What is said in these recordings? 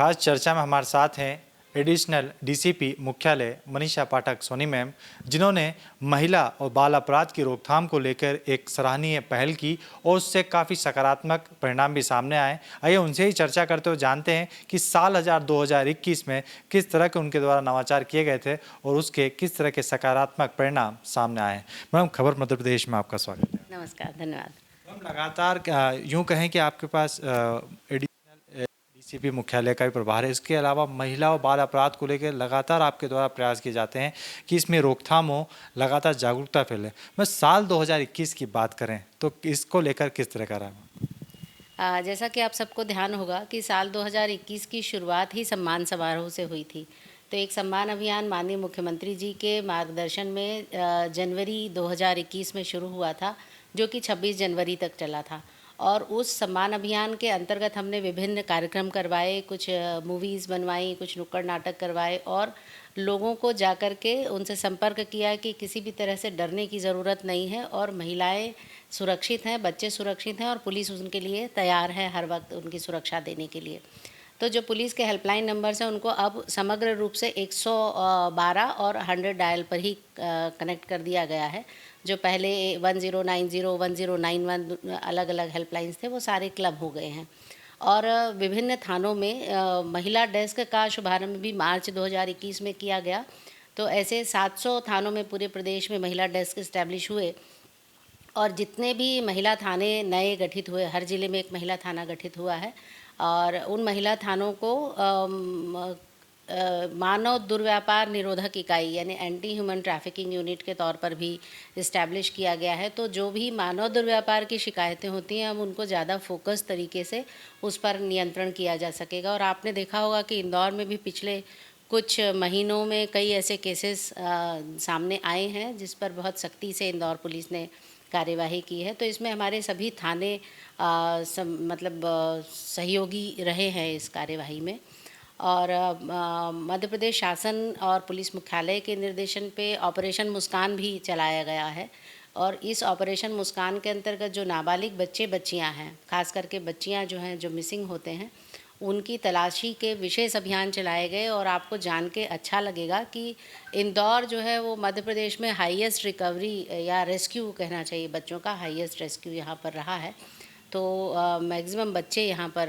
खास चर्चा में हमारे साथ हैं एडिशनल डीसीपी मुख्यालय मनीषा पाठक सोनी मैम, जिन्होंने महिला और बाल अपराध की रोकथाम को लेकर एक सराहनीय पहल की और उससे काफ़ी सकारात्मक परिणाम भी सामने आए। आइए उनसे ही चर्चा करते हुए जानते हैं कि साल 2021 में किस तरह के उनके द्वारा नवाचार किए गए थे और उसके किस तरह के सकारात्मक परिणाम सामने आए। मैम, खबर मध्य प्रदेश में आपका स्वागत है। नमस्कार, धन्यवाद। मैम, लगातार यूँ कहें कि आपके पास डीसीपी मुख्यालय का भी प्रभार है। इसके अलावा महिला और बाल अपराध को लेकर लगातार आपके द्वारा प्रयास किए जाते हैं कि इसमें रोकथाम हो, लगातार जागरूकता फैले। मैं साल 2021 की बात करें तो इसको लेकर किस तरह का रहा? जैसा कि आप सबको ध्यान होगा कि साल 2021 की शुरुआत ही सम्मान समारोह से हुई थी। तो एक सम्मान अभियान माननीय मुख्यमंत्री जी के मार्गदर्शन में जनवरी 2021 में शुरू हुआ था, जो कि 26 जनवरी तक चला था। और उस सम्मान अभियान के अंतर्गत हमने विभिन्न कार्यक्रम करवाए, कुछ मूवीज़ बनवाई, कुछ नुक्कड़ नाटक करवाए और लोगों को जाकर के उनसे संपर्क किया कि किसी भी तरह से डरने की ज़रूरत नहीं है और महिलाएं सुरक्षित हैं, बच्चे सुरक्षित हैं और पुलिस उनके लिए तैयार है हर वक्त उनकी सुरक्षा देने के लिए। तो जो पुलिस के हेल्पलाइन नंबर्स हैं उनको अब समग्र रूप से 112 और 100 डायल पर ही कनेक्ट कर दिया गया है। जो पहले 1090, 1091 अलग अलग हेल्पलाइंस थे, वो सारे क्लब हो गए हैं। और विभिन्न थानों में महिला डेस्क का शुभारंभ भी मार्च 2021 में किया गया। तो ऐसे 700 थानों में पूरे प्रदेश में महिला डेस्क इस्टेब्लिश हुए और जितने भी महिला थाने नए गठित हुए, हर ज़िले में एक महिला थाना गठित हुआ है और उन महिला थानों को मानव दुर्व्यापार निरोधक इकाई यानी एंटी ह्यूमन ट्रैफिकिंग यूनिट के तौर पर भी इस्टेब्लिश किया गया है। तो जो भी मानव दुर्व्यापार की शिकायतें होती हैं, अब उनको ज़्यादा फोकस तरीके से उस पर नियंत्रण किया जा सकेगा। और आपने देखा होगा कि इंदौर में भी पिछले कुछ महीनों में कई ऐसे केसेस सामने आए हैं जिस पर बहुत सख्ती से इंदौर पुलिस ने कार्यवाही की है। तो इसमें हमारे सभी थाने सहयोगी रहे हैं इस कार्यवाही में। और मध्य प्रदेश शासन और पुलिस मुख्यालय के निर्देशन पे ऑपरेशन मुस्कान भी चलाया गया है। और इस ऑपरेशन मुस्कान के अंतर्गत जो नाबालिग बच्चे बच्चियां हैं, खास करके बच्चियां जो हैं जो मिसिंग होते हैं, उनकी तलाशी के विशेष अभियान चलाए गए। और आपको जान के अच्छा लगेगा कि इंदौर जो है वो मध्य प्रदेश में हाईएस्ट रिकवरी या रेस्क्यू कहना चाहिए, बच्चों का हाईएस्ट रेस्क्यू यहाँ पर रहा है। तो मैक्सिमम बच्चे यहाँ पर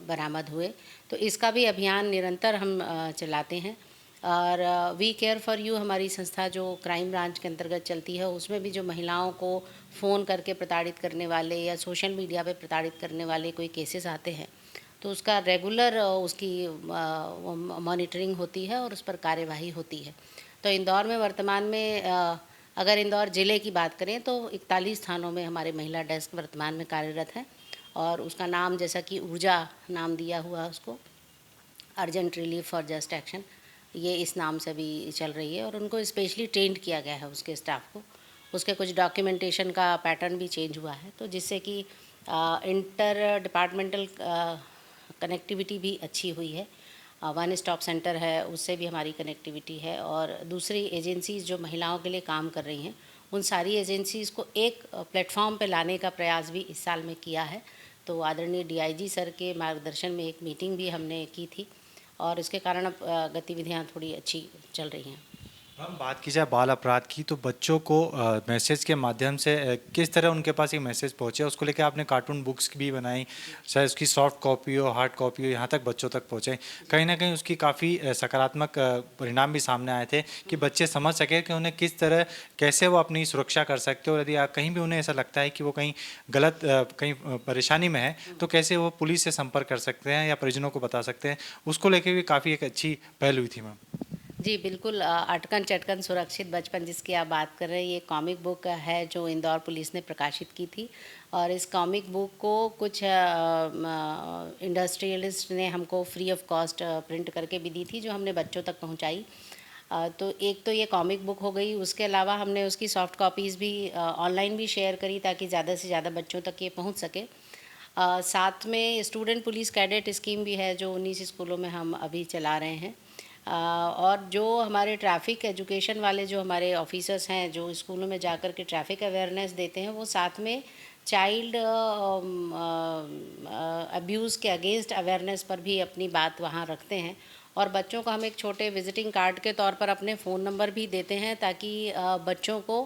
बरामद हुए। तो इसका भी अभियान निरंतर हम चलाते हैं। और वी केयर फॉर यू हमारी संस्था जो क्राइम ब्रांच के अंतर्गत चलती है, उसमें भी जो महिलाओं को फ़ोन करके प्रताड़ित करने वाले या सोशल मीडिया पे प्रताड़ित करने वाले कोई केसेस आते हैं, तो उसका रेगुलर उसकी मॉनिटरिंग होती है और उस पर कार्यवाही होती है। तो इंदौर में वर्तमान में अगर इंदौर ज़िले की बात करें तो 41 थानों में हमारे महिला डेस्क वर्तमान में कार्यरत है। और उसका नाम जैसा कि ऊर्जा नाम दिया हुआ उसको, urgent relief for just action, ये इस नाम से भी चल रही है। और उनको स्पेशली ट्रेंड किया गया है उसके स्टाफ को। उसके कुछ डॉक्यूमेंटेशन का पैटर्न भी चेंज हुआ है, तो जिससे कि इंटर डिपार्टमेंटल कनेक्टिविटी भी अच्छी हुई है। वन स्टॉप सेंटर है, उससे भी हमारी कनेक्टिविटी है। और दूसरी एजेंसीज़ जो महिलाओं के लिए काम कर रही हैं, उन सारी एजेंसीज़ को एक प्लेटफॉर्म पे लाने का प्रयास भी इस साल में किया है। तो आदरणीय डीआईजी सर के मार्गदर्शन में एक मीटिंग भी हमने की थी और इसके कारण अब गतिविधियाँ थोड़ी अच्छी चल रही हैं। हम बात की जाए बाल अपराध की, तो बच्चों को मैसेज के माध्यम से किस तरह उनके पास एक मैसेज पहुंचे, उसको लेकर आपने कार्टून बुक्स भी बनाई, चाहे उसकी सॉफ्ट कॉपी हो, हार्ड कॉपी हो, यहाँ तक बच्चों तक पहुंचे। कहीं ना कहीं उसकी काफ़ी सकारात्मक परिणाम भी सामने आए थे कि बच्चे समझ सके कि उन्हें किस तरह कैसे वो अपनी सुरक्षा कर सकते हो। और यदि कहीं भी उन्हें ऐसा लगता है कि वो कहीं गलत कहीं परेशानी में है, तो कैसे वो पुलिस से संपर्क कर सकते हैं या परिजनों को बता सकते हैं, उसको लेकर भी काफ़ी एक अच्छी पहल हुई थी। मैम जी बिल्कुल, अटकन चटकन सुरक्षित बचपन जिसकी आप बात कर रहे हैं, ये कॉमिक बुक है जो इंदौर पुलिस ने प्रकाशित की थी। और इस कॉमिक बुक को कुछ इंडस्ट्रियलिस्ट ने हमको फ्री ऑफ कॉस्ट प्रिंट करके भी दी थी, जो हमने बच्चों तक पहुंचाई। तो एक तो ये कॉमिक बुक हो गई, उसके अलावा हमने उसकी सॉफ्ट कॉपीज़ भी ऑनलाइन भी शेयर करी ताकि ज़्यादा से ज़्यादा बच्चों तक ये पहुँच सके। साथ में स्टूडेंट पुलिस कैडेट स्कीम भी है जो 19 स्कूलों में हम अभी चला रहे हैं। और जो हमारे ट्रैफ़िक एजुकेशन वाले जो हमारे ऑफिसर्स हैं जो स्कूलों में जाकर के ट्रैफ़िक अवेयरनेस देते हैं, वो साथ में चाइल्ड अब्यूज़ के अगेंस्ट अवेयरनेस पर भी अपनी बात वहाँ रखते हैं। और बच्चों को हम एक छोटे विजिटिंग कार्ड के तौर पर अपने फ़ोन नंबर भी देते हैं, ताकि बच्चों को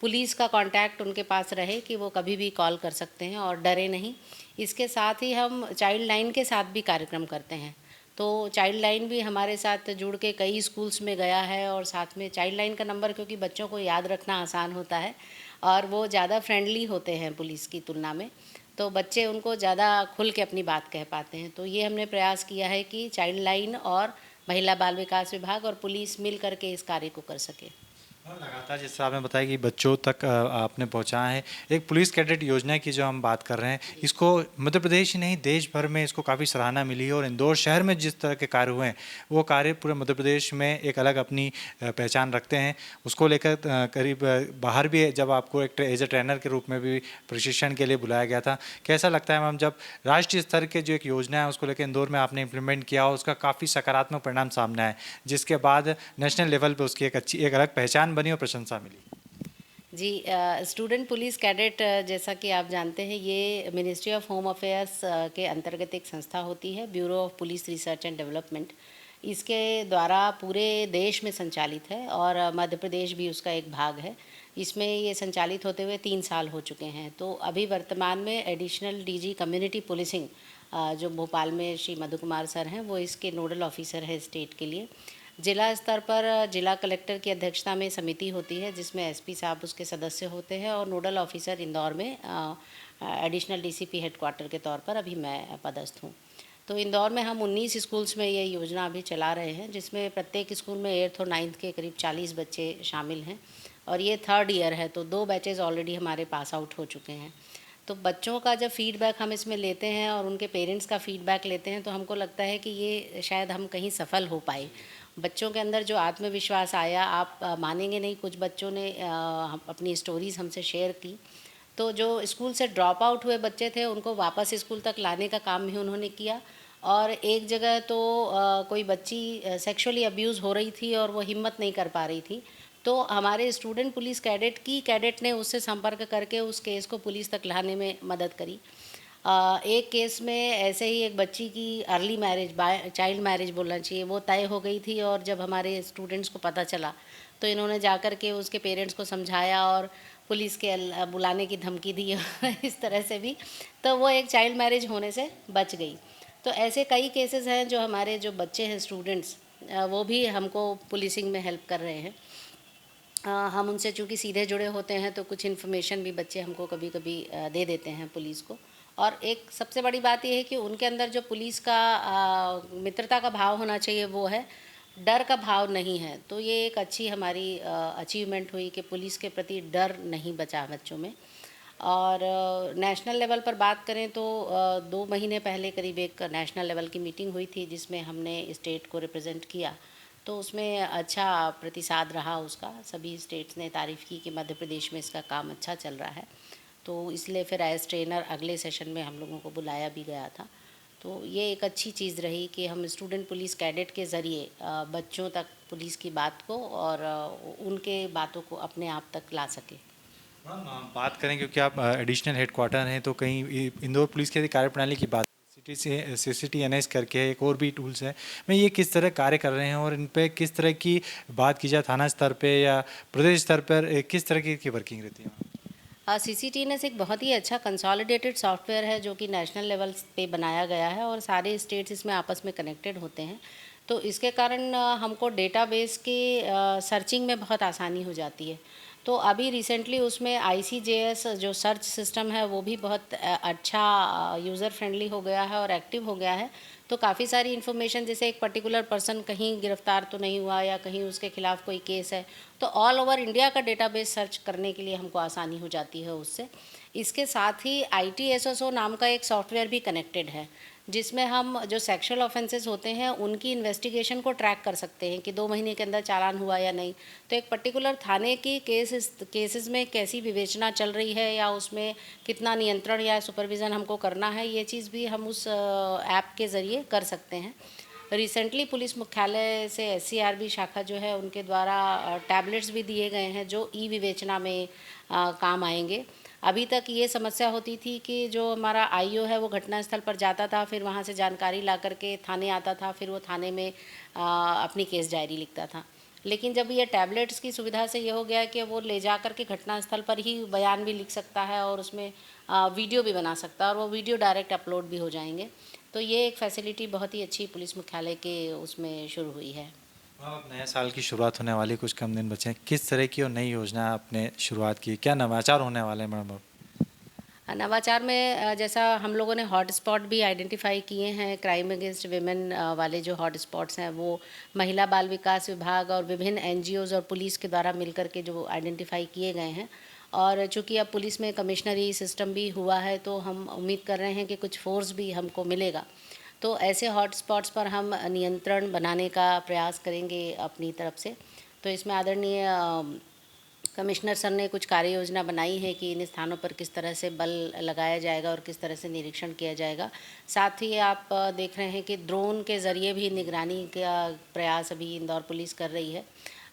पुलिस का कांटेक्ट उनके पास रहे कि वो कभी भी कॉल कर सकते हैं और डरे नहीं। इसके साथ ही हम चाइल्ड लाइन के साथ भी कार्यक्रम करते हैं। तो चाइल्ड लाइन भी हमारे साथ जुड़ के कई स्कूल्स में गया है, और साथ में चाइल्ड लाइन का नंबर, क्योंकि बच्चों को याद रखना आसान होता है और वो ज़्यादा फ्रेंडली होते हैं पुलिस की तुलना में, तो बच्चे उनको ज़्यादा खुल के अपनी बात कह पाते हैं। तो ये हमने प्रयास किया है कि चाइल्ड लाइन और महिला बाल विकास विभाग और पुलिस मिल करके इस कार्य को कर सके। हाँ, लगातार जैसे आपने बताया कि बच्चों तक आपने पहुंचाया है। एक पुलिस कैडेट योजना की जो हम बात कर रहे हैं, इसको मध्य प्रदेश ही नहीं देश भर में इसको काफ़ी सराहना मिली है, और इंदौर शहर में जिस तरह के कार्य हुए हैं वो कार्य पूरे मध्य प्रदेश में एक अलग अपनी पहचान रखते हैं। उसको लेकर करीब बाहर भी जब आपको एक एज ए ट्रेनर के रूप में भी प्रशिक्षण के लिए बुलाया गया था, कैसा लगता है मैम जब राष्ट्रीय स्तर के जो एक योजना है उसको लेकर इंदौर में आपने इम्प्लीमेंट किया और उसका काफ़ी सकारात्मक परिणाम सामने आए, जिसके बाद नेशनल लेवल पे उसकी एक अच्छी एक अलग पहचान बनी और प्रशंसा मिली? जी, स्टूडेंट पुलिस कैडेट, जैसा कि आप जानते हैं, ये मिनिस्ट्री ऑफ होम अफेयर्स के अंतर्गत एक संस्था होती है, bureau of police research and development. इसके द्वारा पूरे देश में संचालित है और मध्य प्रदेश भी उसका एक भाग है। इसमें ये संचालित होते हुए 3 साल हो चुके हैं। तो अभी वर्तमान में एडिशनल डीजी कम्युनिटी पुलिसिंग, जो भोपाल में श्री मधु कुमार सर हैं, वो इसके नोडल ऑफिसर है स्टेट के लिए। जिला स्तर पर जिला कलेक्टर की अध्यक्षता में समिति होती है, जिसमें एसपी साहब उसके सदस्य होते हैं, और नोडल ऑफिसर इंदौर में एडिशनल डीसीपी हेडक्वार्टर के तौर पर अभी मैं पदस्थ हूँ। तो इंदौर में हम 19 स्कूल्स में ये योजना अभी चला रहे हैं, जिसमें प्रत्येक स्कूल में 8th और 9th के करीब 40 बच्चे शामिल हैं, और ये 3rd ईयर है, तो 2 बैचेज़ ऑलरेडी हमारे पास आउट हो चुके हैं। तो बच्चों का जब फीडबैक हम इसमें लेते हैं और उनके पेरेंट्स का फीडबैक लेते हैं, तो हमको लगता है कि ये शायद हम कहीं सफल हो पाए। बच्चों के अंदर जो आत्मविश्वास आया, आप मानेंगे नहीं, कुछ बच्चों ने अपनी स्टोरीज़ हमसे शेयर की। तो जो स्कूल से ड्रॉप आउट हुए बच्चे थे, उनको वापस स्कूल तक लाने का काम भी उन्होंने किया। और एक जगह तो कोई बच्ची सेक्सुअली अब्यूज़ हो रही थी और वो हिम्मत नहीं कर पा रही थी, तो हमारे स्टूडेंट पुलिस कैडेट ने उससे संपर्क करके उस केस को पुलिस तक लाने में मदद करी। एक केस में ऐसे ही एक बच्ची की अर्ली मैरिज, चाइल्ड मैरिज बोलना चाहिए, वो तय हो गई थी, और जब हमारे स्टूडेंट्स को पता चला तो इन्होंने जाकर के उसके पेरेंट्स को समझाया और पुलिस के बुलाने की धमकी दी इस तरह से भी, तो वो एक चाइल्ड मैरिज होने से बच गई। तो ऐसे कई केसेस हैं जो हमारे जो बच्चे हैं स्टूडेंट्स, वो भी हमको पुलिसिंग में हेल्प कर रहे हैं। हम उनसे चूँकि सीधे जुड़े होते हैं, तो कुछ इन्फॉर्मेशन भी बच्चे हमको कभी कभी दे देते हैं पुलिस को। और एक सबसे बड़ी बात यह है कि उनके अंदर जो पुलिस का मित्रता का भाव होना चाहिए, वो है, डर का भाव नहीं है। तो ये एक अच्छी हमारी अचीवमेंट हुई कि पुलिस के प्रति डर नहीं बचा बच्चों में। और नेशनल लेवल पर बात करें तो 2 महीने पहले करीब एक नेशनल लेवल की मीटिंग हुई थी, जिसमें हमने स्टेट को रिप्रेजेंट किया। तो उसमें अच्छा प्रतिसाद रहा उसका, सभी स्टेट्स ने तारीफ़ की कि मध्य प्रदेश में इसका काम अच्छा चल रहा है। तो इसलिए फिर एज ट्रेनर अगले सेशन में हम लोगों को बुलाया भी गया था। तो ये एक अच्छी चीज़ रही कि हम स्टूडेंट पुलिस कैडेट के ज़रिए बच्चों तक पुलिस की बात को और उनके बातों को अपने आप तक ला सके। मैम बात करें, क्योंकि आप एडिशनल हेडक्वार्टर हैं, तो कहीं इंदौर पुलिस की यदि कार्यप्रणाली की बात, सिटी से CCTNS करके एक और भी टूल्स है, मैं ये किस तरह कार्य कर रहे हैं और इन पे किस तरह की बात की जाए थाना स्तर पे या प्रदेश स्तर पर, किस तरह की वर्किंग रहती है? CCTNS एक बहुत ही अच्छा कंसोलिडेटेड सॉफ्टवेयर है, जो कि नेशनल लेवल पे बनाया गया है और सारे स्टेट्स इसमें आपस में कनेक्टेड होते हैं। तो इसके कारण हमको डेटाबेस के सर्चिंग में बहुत आसानी हो जाती है। तो अभी रिसेंटली उसमें ICJS जो सर्च सिस्टम है, वो भी बहुत अच्छा यूज़र फ्रेंडली हो गया है और एक्टिव हो गया है। तो काफ़ी सारी इन्फॉर्मेशन, जैसे एक पर्टिकुलर पर्सन कहीं गिरफ्तार तो नहीं हुआ या कहीं उसके खिलाफ कोई केस है, तो ऑल ओवर इंडिया का डेटाबेस सर्च करने के लिए हमको आसानी हो जाती है उससे। इसके साथ ही ITSSO नाम का एक सॉफ्टवेयर भी कनेक्टेड है, जिसमें हम जो सेक्सुअल ऑफेंसेस होते हैं उनकी इन्वेस्टिगेशन को ट्रैक कर सकते हैं कि 2 महीने के अंदर चालान हुआ या नहीं। तो एक पर्टिकुलर थाने की केसेस में कैसी विवेचना चल रही है या उसमें कितना नियंत्रण या सुपरविज़न हमको करना है, ये चीज़ भी हम उस ऐप के ज़रिए कर सकते हैं। रिसेंटली पुलिस मुख्यालय से SCRB शाखा जो है, उनके द्वारा टैबलेट्स भी दिए गए हैं जो विवेचना में काम आएंगे। अभी तक ये समस्या होती थी कि जो हमारा आईओ है वो घटनास्थल पर जाता था, फिर वहाँ से जानकारी ला करके थाने आता था, फिर वो थाने में अपनी केस डायरी लिखता था। लेकिन जब ये टैबलेट्स की सुविधा से ये हो गया कि वो ले जा कर के घटनास्थल पर ही बयान भी लिख सकता है और उसमें वीडियो भी बना सकता है और वो वीडियो डायरेक्ट अपलोड भी हो जाएंगे। तो ये एक फैसिलिटी बहुत ही अच्छी पुलिस मुख्यालय के उसमें शुरू हुई है। अब नए साल की शुरुआत होने वाली, कुछ कम दिन बचे हैं, किस तरह की और नई योजना आपने शुरुआत की, क्या नवाचार होने वाले हैं मैडम? नवाचार में जैसा हम लोगों ने हॉट स्पॉट भी आइडेंटिफाई किए हैं, क्राइम अगेंस्ट विमेन वाले जो हॉट स्पॉट्स हैं वो महिला बाल विकास विभाग और विभिन्न एनजीओज़ और पुलिस के द्वारा मिलकर के जो आइडेंटिफाई किए गए हैं। और चूँकि अब पुलिस में कमिश्नरी सिस्टम भी हुआ है तो हम उम्मीद कर रहे हैं कि कुछ फोर्स भी हमको मिलेगा। तो ऐसे हॉट स्पॉट्स पर हम नियंत्रण बनाने का प्रयास करेंगे अपनी तरफ से। तो इसमें आदरणीय कमिश्नर सर ने कुछ कार्य योजना बनाई है कि इन स्थानों पर किस तरह से बल लगाया जाएगा और किस तरह से निरीक्षण किया जाएगा। साथ ही आप देख रहे हैं कि ड्रोन के ज़रिए भी निगरानी का प्रयास अभी इंदौर पुलिस कर रही है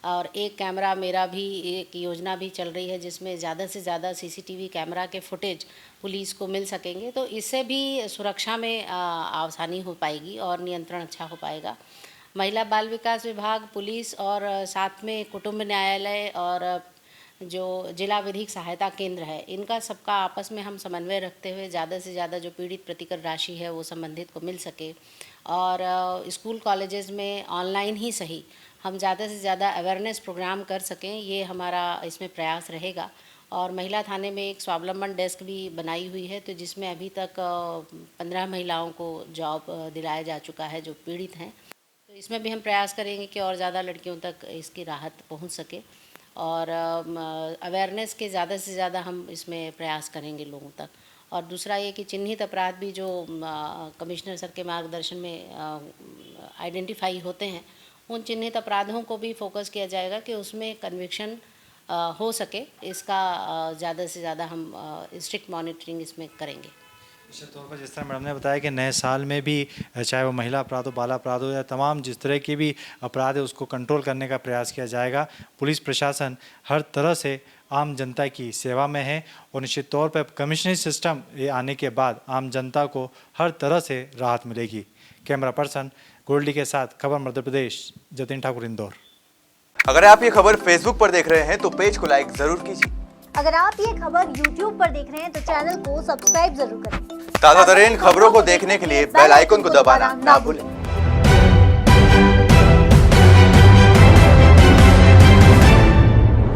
और एक कैमरा मेरा भी एक योजना भी चल रही है जिसमें ज़्यादा से ज़्यादा सीसीटीवी कैमरा के फुटेज पुलिस को मिल सकेंगे। तो इससे भी सुरक्षा में आसानी हो पाएगी और नियंत्रण अच्छा हो पाएगा। महिला बाल विकास विभाग, पुलिस और साथ में कुटुंब न्यायालय और जो जिला विधिक सहायता केंद्र है, इनका सबका आपस में हम समन्वय रखते हुए ज़्यादा से ज़्यादा जो पीड़ित प्रतिकर राशि है वो संबंधित को मिल सके। और स्कूल कॉलेजेस में ऑनलाइन ही सही हम ज़्यादा से ज़्यादा अवेयरनेस प्रोग्राम कर सकें, ये हमारा इसमें प्रयास रहेगा। और महिला थाने में एक स्वावलंबन डेस्क भी बनाई हुई है, तो जिसमें अभी तक 15 महिलाओं को जॉब दिलाया जा चुका है जो पीड़ित हैं। तो इसमें भी हम प्रयास करेंगे कि और ज़्यादा लड़कियों तक इसकी राहत पहुंच सके और अवेयरनेस के ज़्यादा से ज़्यादा हम इसमें प्रयास करेंगे लोगों तक। और दूसरा ये कि चिन्हित अपराध भी जो कमिश्नर सर के मार्गदर्शन में आइडेंटिफाई होते हैं, उन चिन्हित अपराधों को भी फोकस किया जाएगा कि उसमें कन्विक्शन हो सके। इसका ज़्यादा से ज़्यादा हम स्ट्रिक्ट मॉनिटरिंग इसमें करेंगे। निश्चित तौर पर जिस तरह मैडम ने बताया कि नए साल में भी चाहे वो महिला अपराध हो, बाल अपराध हो या तमाम जिस तरह के भी अपराध है उसको कंट्रोल करने का प्रयास किया जाएगा। पुलिस प्रशासन हर तरह से आम जनता की सेवा में है और निश्चित तौर पर कमिश्नरी सिस्टम ये आने के बाद आम जनता को हर तरह से राहत मिलेगी। कैमरा पर्सन गोल्डी के साथ खबर मध्य प्रदेश, जतिन ठाकुर, इंदौर। अगर आप ये खबर फेसबुक पर देख रहे हैं तो पेज को लाइक जरूर कीजिए। अगर आप ये खबर YouTube पर देख रहे हैं तो चैनल को सब्सक्राइब जरूर करें। ताज़ा तरीन खबरों को देखने के लिए बेल आइकन को दबाना ना भूलें।